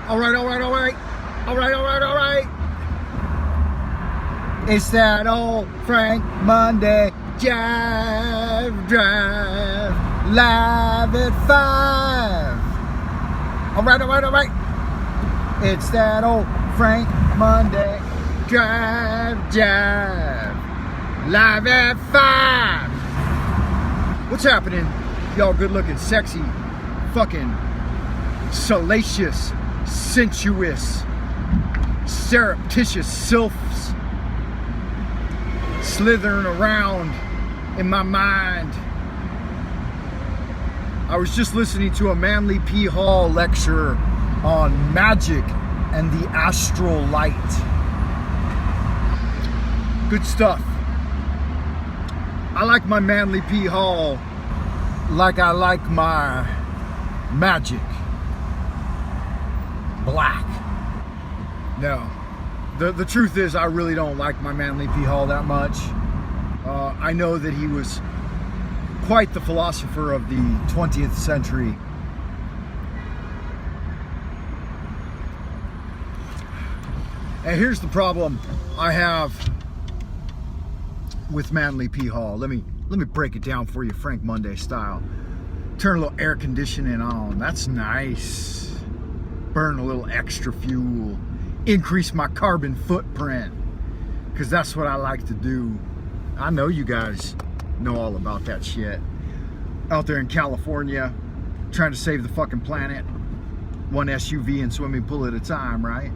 All right. It's that old Frank Monday Drive live at 5. All right. It's that old Frank Monday Drive live at 5. What's happening, y'all good-looking, sexy, fucking salacious, sensuous, surreptitious sylphs slithering around in my mind? I was just listening to a Manly P. Hall lecture on Magick and the astral light. Good stuff. I like my Manly P. Hall like I like my Magick. Black. No. The truth is, I really don't like my Manly P. Hall that much. I know that he was quite the philosopher of the 20th century. And here's the problem I have with Manly P. Hall. Let me break it down for you, Frank Monday style. Turn a little air conditioning on. That's nice. Burn a little extra fuel. Increase my carbon footprint, because that's what I like to do. I know you guys know all about that shit. Out there in California, trying to save the fucking planet, one SUV and swimming pool at a time, right?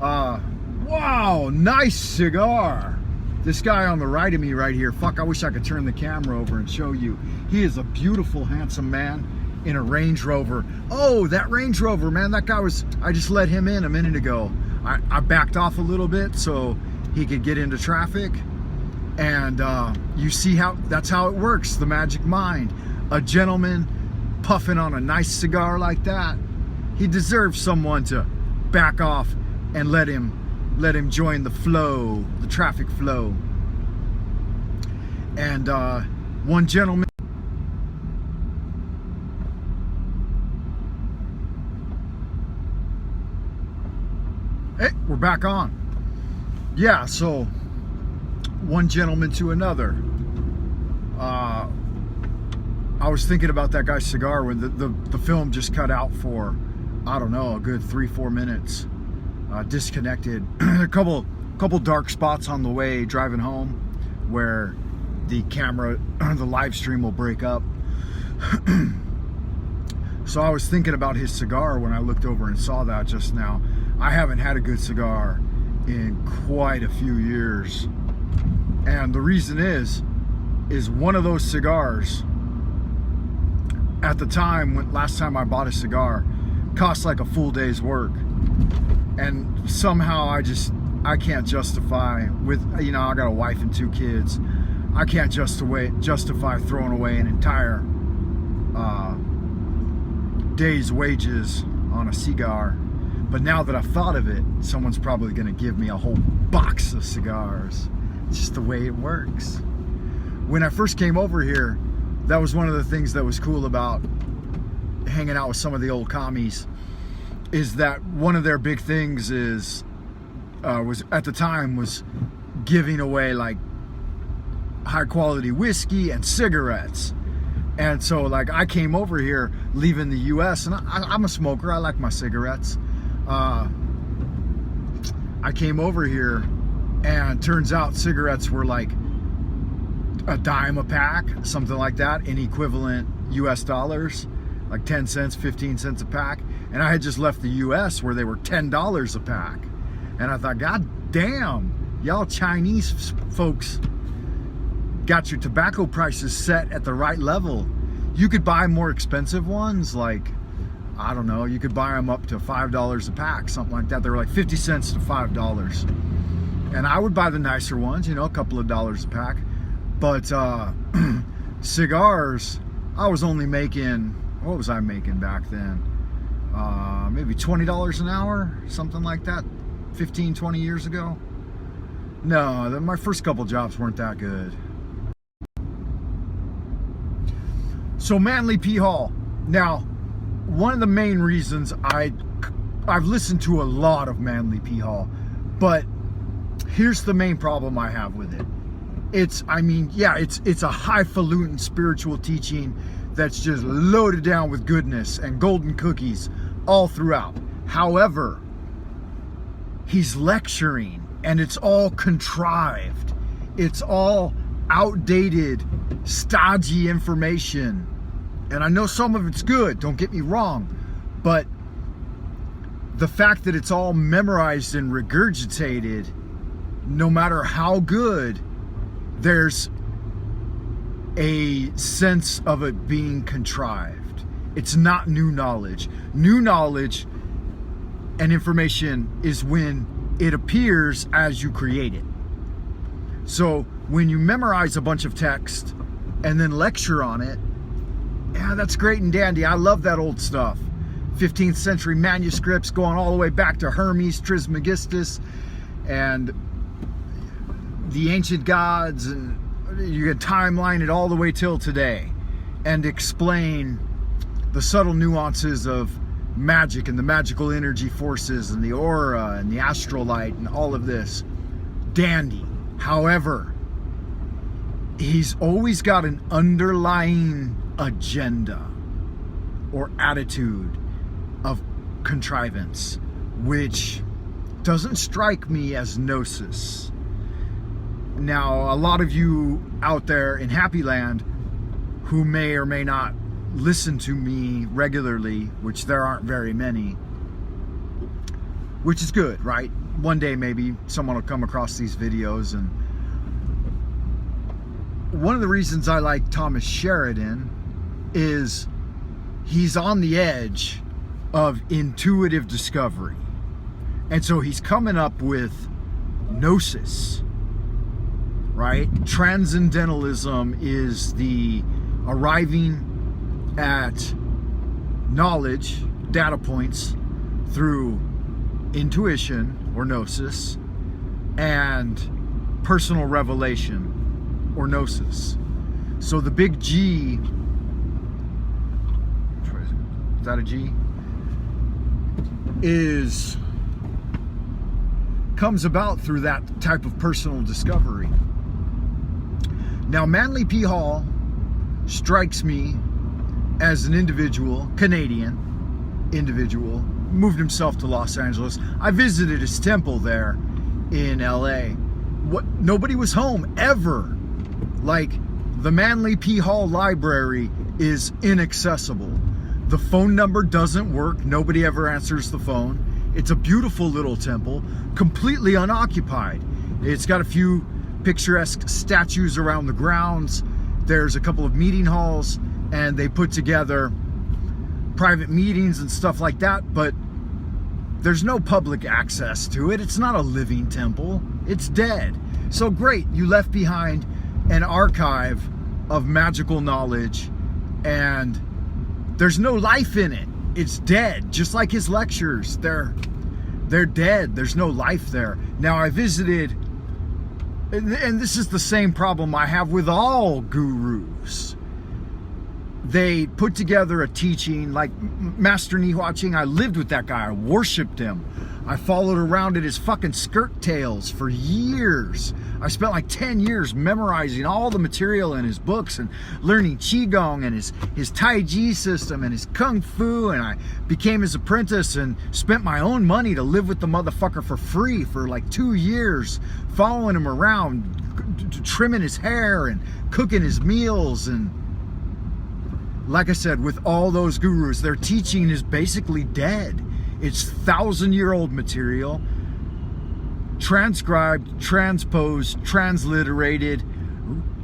Wow, nice cigar. This guy on the right of me right here, fuck, I wish I could turn the camera over and show you. He is a beautiful, handsome man in a Range Rover. Oh, that Range Rover, man, that guy was, I just let him in a minute ago. I backed off a little bit so he could get into traffic. And you see how, that's how it works, the magic mind. A gentleman puffing on a nice cigar like that, he deserves someone to back off and let him join the flow, the traffic flow. And one gentleman, hey, we're back on. Yeah, so one gentleman to another. I was thinking about that guy's cigar when the film just cut out for, I don't know, a good 3-4 minutes. Disconnected. a couple dark spots on the way driving home where the camera, the live stream will break up. So I was thinking about his cigar when I looked over and saw that just now. I haven't had a good cigar in quite a few years. And the reason is one of those cigars at the time, last time I bought a cigar, cost like a full day's work. And somehow I can't justify, with, you know, I got a wife and 2 kids, I can't justify throwing away an entire day's wages on a cigar. But now that I've thought of it, someone's probably going to give me a whole box of cigars. It's just the way it works. When I first came over here, that was one of the things that was cool about hanging out with some of the old commies, is that one of their big things was at the time was giving away like high quality whiskey and cigarettes. And so like I came over here leaving the US, and I'm a smoker, I like my cigarettes. I came over here and turns out cigarettes were like a dime a pack, something like that, in equivalent US dollars, like 10 cents, 15 cents a pack. And I had just left the US where they were $10 a pack. And I thought, God damn, y'all Chinese folks got your tobacco prices set at the right level. You could buy more expensive ones, like, I don't know, you could buy them up to $5 a pack, something like that. They were like 50 cents to $5. And I would buy the nicer ones, you know, a couple of dollars a pack. But cigars, I was only making, what was I making back then? Maybe $20 an hour, something like that, 15, 20 years ago. No, my first couple jobs weren't that good. So Manly P. Hall. Now, one of the main reasons I I've listened to a lot of Manly P. Hall, but here's the main problem I have with it. It's a highfalutin spiritual teaching that's just loaded down with goodness and golden cookies all throughout. However, he's lecturing and it's all contrived. It's all outdated, stodgy information. And I know some of it's good, don't get me wrong, but the fact that it's all memorized and regurgitated, no matter how good, there's a sense of it being contrived. It's not new knowledge. New knowledge and information is when it appears as you create it. So when you memorize a bunch of text and then lecture on it, yeah, that's great and dandy. I love that old stuff. 15th century manuscripts going all the way back to Hermes Trismegistus and the ancient gods, and you can timeline it all the way till today and explain the subtle nuances of magic and the magical energy forces and the aura and the astral light and all of this. Dandy. However, he's always got an underlying agenda or attitude of contrivance, which doesn't strike me as Gnosis. Now, a lot of you out there in Happy Land who may or may not listen to me regularly, which there aren't very many, which is good, right? One day maybe someone will come across these videos. And one of the reasons I like Thomas Sheridan is he's on the edge of intuitive discovery. And so he's coming up with Gnosis, right? Transcendentalism is the arriving at knowledge, data points, through intuition or Gnosis, and personal revelation or Gnosis. So the big G, is that a G? Comes about through that type of personal discovery. Now, Manly P. Hall strikes me as an individual, Canadian individual, moved himself to Los Angeles. I visited his temple there in LA. Nobody was home ever. Like, the Manly P. Hall Library is inaccessible. The phone number doesn't work. Nobody ever answers the phone. It's a beautiful little temple, completely unoccupied. It's got a few picturesque statues around the grounds. There's a couple of meeting halls, and they put together private meetings and stuff like that, but there's no public access to it. It's not a living temple. It's dead. So great, you left behind an archive of magical knowledge, and there's no life in it. It's dead, just like his lectures. They're dead. There's no life there. Now, I visited, and this is the same problem I have with all gurus. They put together a teaching like Master HuaChing. I lived with that guy. I worshipped him. I followed around at his fucking skirt tails for years. I spent like 10 years memorizing all the material in his books and learning Qigong and his Tai Chi system and his Kung Fu, and I became his apprentice and spent my own money to live with the motherfucker for free for like 2 years, following him around, trimming his hair and cooking his meals. And like I said, with all those gurus, their teaching is basically dead. It's 1,000-year-old material, transcribed, transposed, transliterated,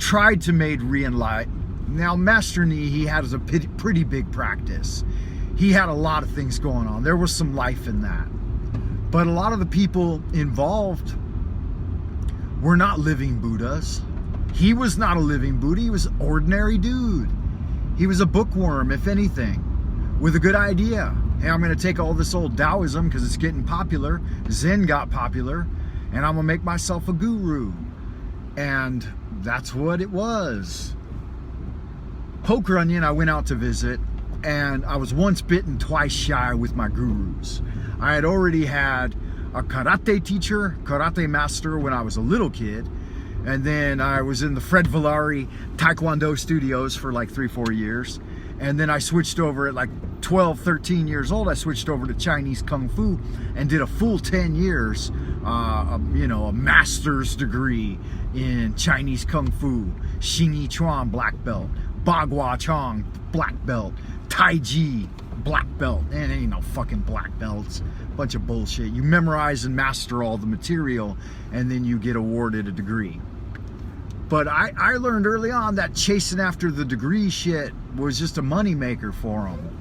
tried to made re-enlightened. Now, Master Ni, he had a pretty big practice. He had a lot of things going on. There was some life in that. But a lot of the people involved were not living Buddhas. He was not a living Buddha. He was an ordinary dude. He was a bookworm, if anything, with a good idea. Hey, I'm going to take all this old Taoism because it's getting popular. Zen got popular, and I'm going to make myself a guru. And that's what it was. Poker Onion, I went out to visit, and I was once bitten, twice shy with my gurus. I had already had a karate teacher, karate master when I was a little kid. And then I was in the Fred Villari Taekwondo studios for like 3-4 years. And then I switched over at like 12, 13 years old. I switched over to Chinese Kung Fu and did a full 10 years, a master's degree in Chinese Kung Fu, Xing Yi Chuan black belt, Bagua Chong black belt, Tai Chi black belt. And ain't no fucking black belts. Bunch of bullshit. You memorize and master all the material and then you get awarded a degree. But I learned early on that chasing after the degree shit was just a moneymaker for them,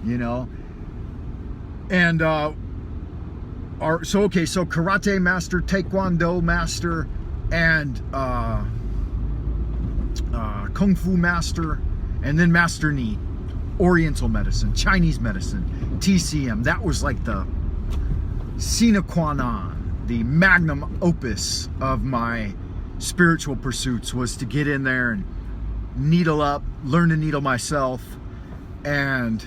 you know? And so karate master, taekwondo master, and kung fu master, and then master Ni, Oriental medicine, Chinese medicine, TCM. That was like the sine qua non, the magnum opus of my spiritual pursuits, was to get in there and needle up, learn to needle myself. And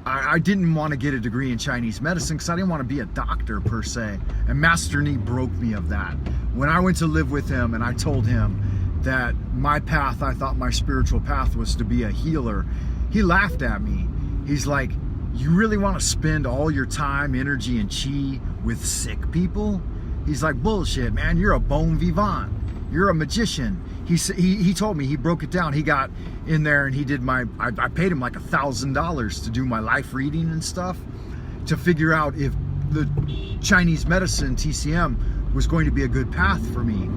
I didn't want to get a degree in Chinese medicine because I didn't want to be a doctor per se. And Master Ni broke me of that. When I went to live with him and I told him that my path, I thought my spiritual path was to be a healer, he laughed at me. He's like, you really want to spend all your time, energy, and chi with sick people? He's like, bullshit, man. You're a bon vivant. You're a magician. He told me, he broke it down. He got in there and he did I paid him like $1,000 to do my life reading and stuff to figure out if the Chinese medicine, TCM, was going to be a good path for me.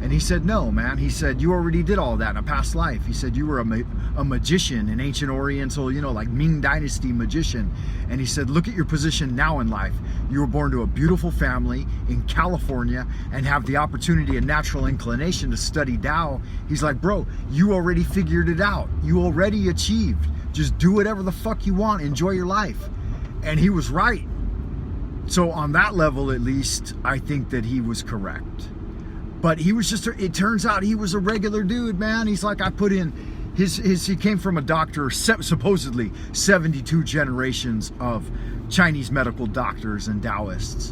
And he said, no, man. He said, you already did all that in a past life. He said, you were a magician, an ancient Oriental, like Ming Dynasty magician. And he said, look at your position now in life. You were born to a beautiful family in California and have the opportunity and natural inclination to study Tao. He's like, bro, you already figured it out. You already achieved. Just do whatever the fuck you want. Enjoy your life. And he was right. So on that level, at least, I think that he was correct. But he was just, it turns out he was a regular dude, man. He's like, I put in he came from a doctor, supposedly 72 generations of Chinese medical doctors and Taoists,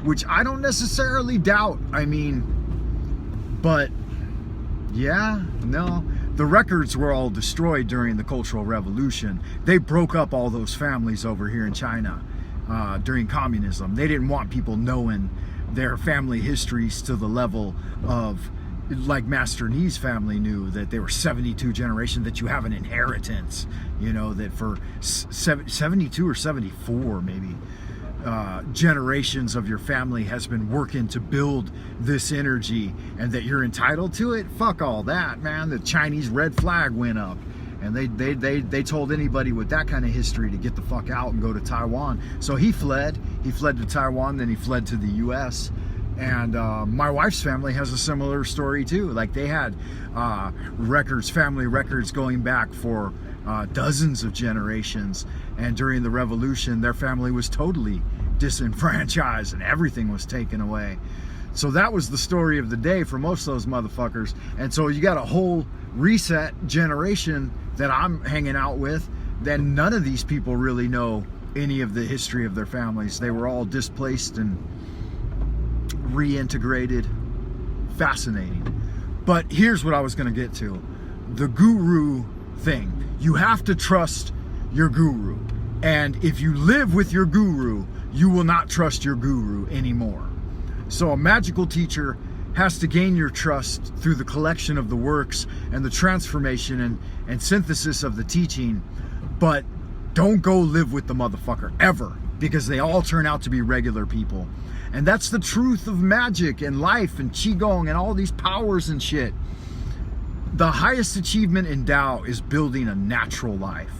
which I don't necessarily doubt. I mean, but yeah, no. The records were all destroyed during the Cultural Revolution. They broke up all those families over here in China during communism. They didn't want people knowing their family histories to the level of, like Master Ni's family knew, that they were 72 generations, that you have an inheritance, that for 72 or 74 maybe generations of your family has been working to build this energy and that you're entitled to it. Fuck all that, man. The Chinese red flag went up. And they told anybody with that kind of history to get the fuck out and go to Taiwan. So he fled. He fled to Taiwan, then he fled to the U.S. And my wife's family has a similar story too. Like they had family records going back for dozens of generations. And during the revolution, their family was totally disenfranchised and everything was taken away. So that was the story of the day for most of those motherfuckers. And so you got a whole reset generation that I'm hanging out with, that none of these people really know any of the history of their families. They were all displaced and reintegrated. Fascinating. But here's what I was going to get to. The guru thing. You have to trust your guru. And if you live with your guru, you will not trust your guru anymore. So a magical teacher has to gain your trust through the collection of the works and the transformation and synthesis of the teaching. But don't go live with the motherfucker ever, because they all turn out to be regular people. And that's the truth of magic and life and qigong and all these powers and shit. The highest achievement in Tao is building a natural life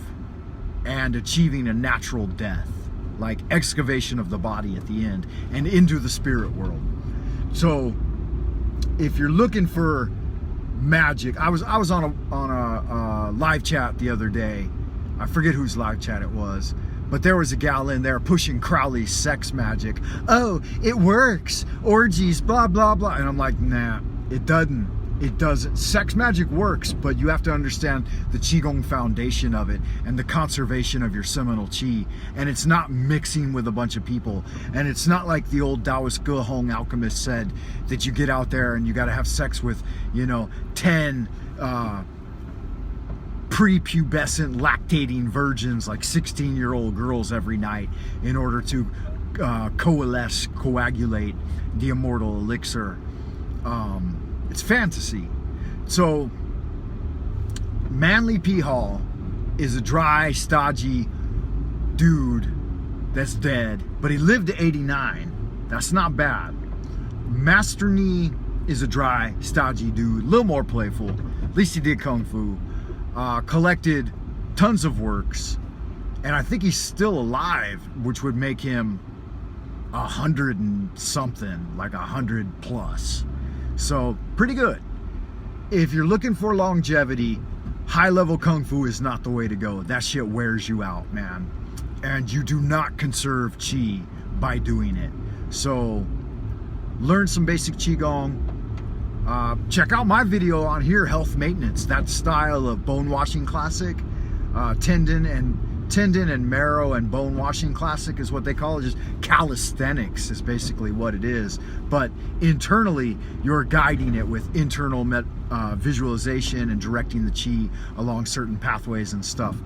and achieving a natural death, like excavation of the body at the end and into the spirit world. So if you're looking for magic, I was on a live chat the other day. I forget whose live chat it was, but there was a gal in there pushing Crowley's sex magic. Oh, it works, orgies, blah blah blah. And I'm like, nah, it doesn't. It doesn't. Sex magic works, but you have to understand the Qigong foundation of it and the conservation of your seminal Qi. And it's not mixing with a bunch of people. And it's not like the old Taoist Gehong alchemist said that you get out there and you got to have sex with, 10 prepubescent lactating virgins, like 16-year-old girls every night, in order to coagulate the immortal elixir. It's fantasy. So Manly P. Hall is a dry, stodgy dude that's dead, but he lived to 89. That's not bad. Master Ni is a dry, stodgy dude, a little more playful. At least he did kung fu. Collected tons of works, and I think he's still alive, which would make him 100 and something, like 100 plus. So pretty good. If you're looking for longevity, high level kung fu is not the way to go. That shit wears you out, man. And you do not conserve Qi by doing it. So learn some basic Qigong. Check out my video on here, health maintenance. That style of bone washing classic, tendon and marrow and bone washing classic is what they call it. Just calisthenics is basically what it is. But internally, you're guiding it with internal visualization and directing the Qi along certain pathways and stuff.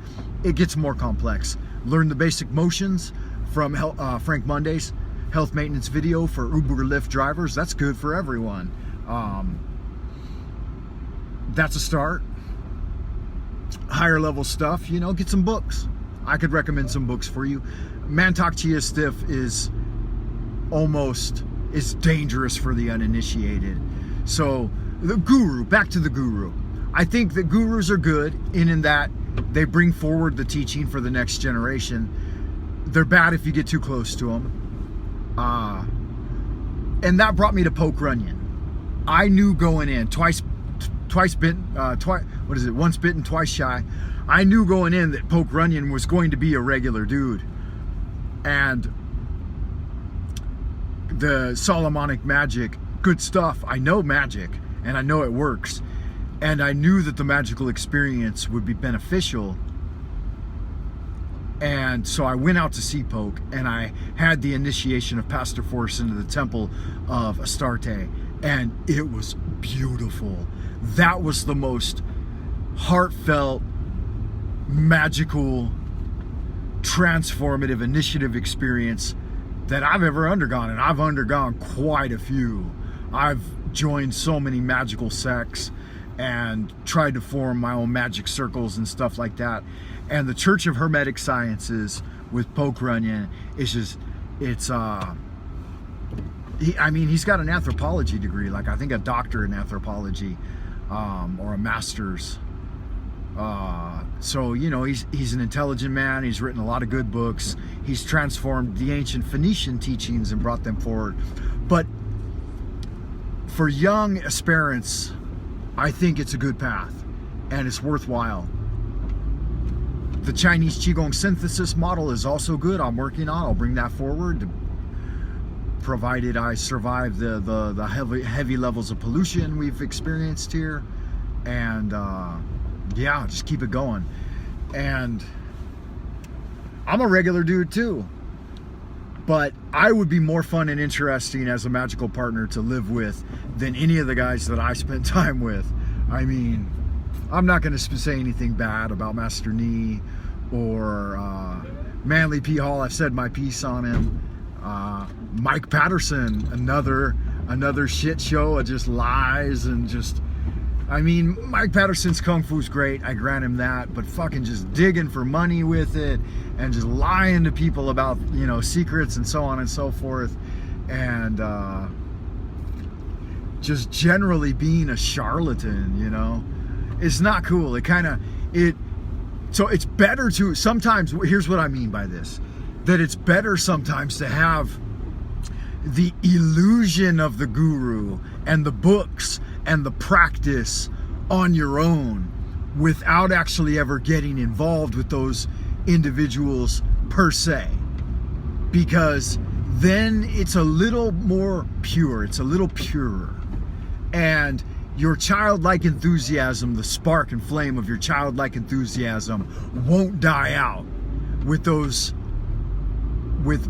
It gets more complex. Learn the basic motions from Frank Monday's health maintenance video for Uber Lyft drivers. That's good for everyone. That's a start. Higher level stuff, get some books. I could recommend some books for you. Mantak Chia Stiff is dangerous for the uninitiated. So the guru, back to the guru. I think that gurus are good in that they bring forward the teaching for the next generation. They're bad if you get too close to them. And that brought me to Poke Runyon. I knew going in, once bitten, twice shy. I knew going in that Poke Runyon was going to be a regular dude. And the Solomonic magic, good stuff. I know magic, and I know it works. And I knew that the magical experience would be beneficial. And so I went out to see Poke, and I had the initiation of Pastor Force into the temple of Astarte. And it was beautiful. That was the most heartfelt, magical, transformative, initiative experience that I've ever undergone. And I've undergone quite a few. I've joined so many magical sects and tried to form my own magic circles and stuff like that. And the Church of Hermetic Sciences with Poke Runyon is just, he's got an anthropology degree, like I think a doctor in anthropology, or a master's. So he's an intelligent man. He's written a lot of good books. He's transformed the ancient Phoenician teachings and brought them forward. But for young aspirants, I think it's a good path and it's worthwhile. The Chinese Qigong synthesis model is also good. I'm working on. I'll bring that forward, provided I survive the heavy levels of pollution we've experienced here. And yeah, just keep it going. And I'm a regular dude too, but I would be more fun and interesting as a magical partner to live with than any of the guys that I spent time with. I mean, I'm not going to say anything bad about Master Ni or Manly P. Hall. I've said my piece on him. Mike Patterson, another shit show of just lies and just, Mike Patterson's kung fu's great, I grant him that, but fucking just digging for money with it and just lying to people about, secrets and so on and so forth, and just generally being a charlatan, it's not cool. So it's better to sometimes, here's what I mean by this, that it's better sometimes to have the illusion of the guru and the books and the practice on your own without actually ever getting involved with those individuals per se, because then it's a little more pure, it's a little purer, and your childlike enthusiasm, the spark and flame of your childlike enthusiasm won't die out with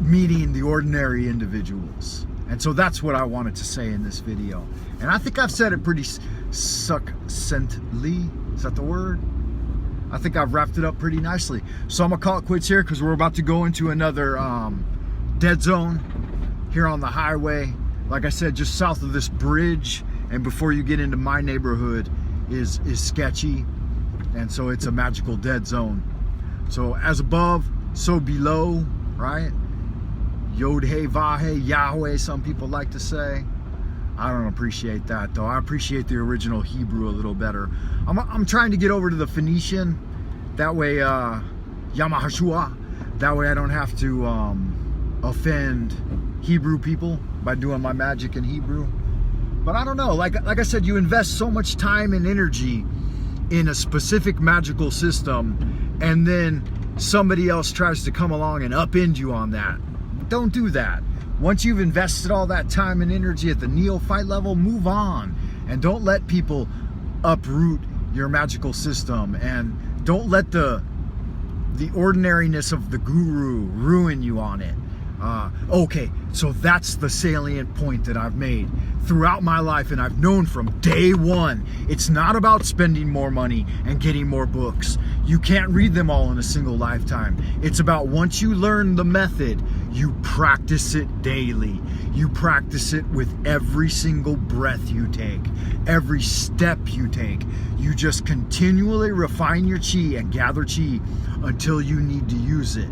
meeting the ordinary individuals. And so that's what I wanted to say in this video. And I think I've said it pretty succinctly. Is that the word? I think I've wrapped it up pretty nicely. So I'm gonna call it quits here because we're about to go into another dead zone here on the highway. Like I said, just south of this bridge and before you get into my neighborhood is sketchy. And so it's a magical dead zone. So as above, so below, right? Yod He Vah He Yahweh, some people like to say. I don't appreciate that though. I appreciate the original Hebrew a little better. I'm trying to get over to the Phoenician. That way, Yamahashua. That way I don't have to offend Hebrew people by doing my magic in Hebrew. But I don't know. Like I said, you invest so much time and energy in a specific magical system, and then somebody else tries to come along and upend you on that. Don't do that. Once you've invested all that time and energy at the neophyte level, move on. And don't let people uproot your magical system. And don't let the ordinariness of the guru ruin you on it. Okay, so that's the salient point that I've made throughout my life, and I've known from day one. It's not about spending more money and getting more books. You can't read them all in a single lifetime. It's about once you learn the method, you practice it daily. You practice it with every single breath you take, every step you take. You just continually refine your chi and gather chi until you need to use it.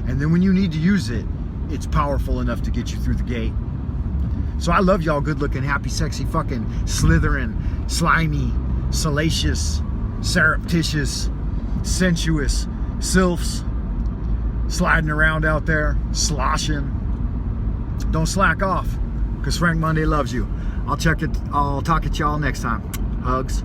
And then when you need to use it, it's powerful enough to get you through the gate. So I love y'all good looking, happy, sexy, fucking slithering, slimy, salacious, surreptitious, sensuous sylphs sliding around out there, sloshing. Don't slack off, because Frank Monday loves you. I'll talk at y'all next time. Hugs.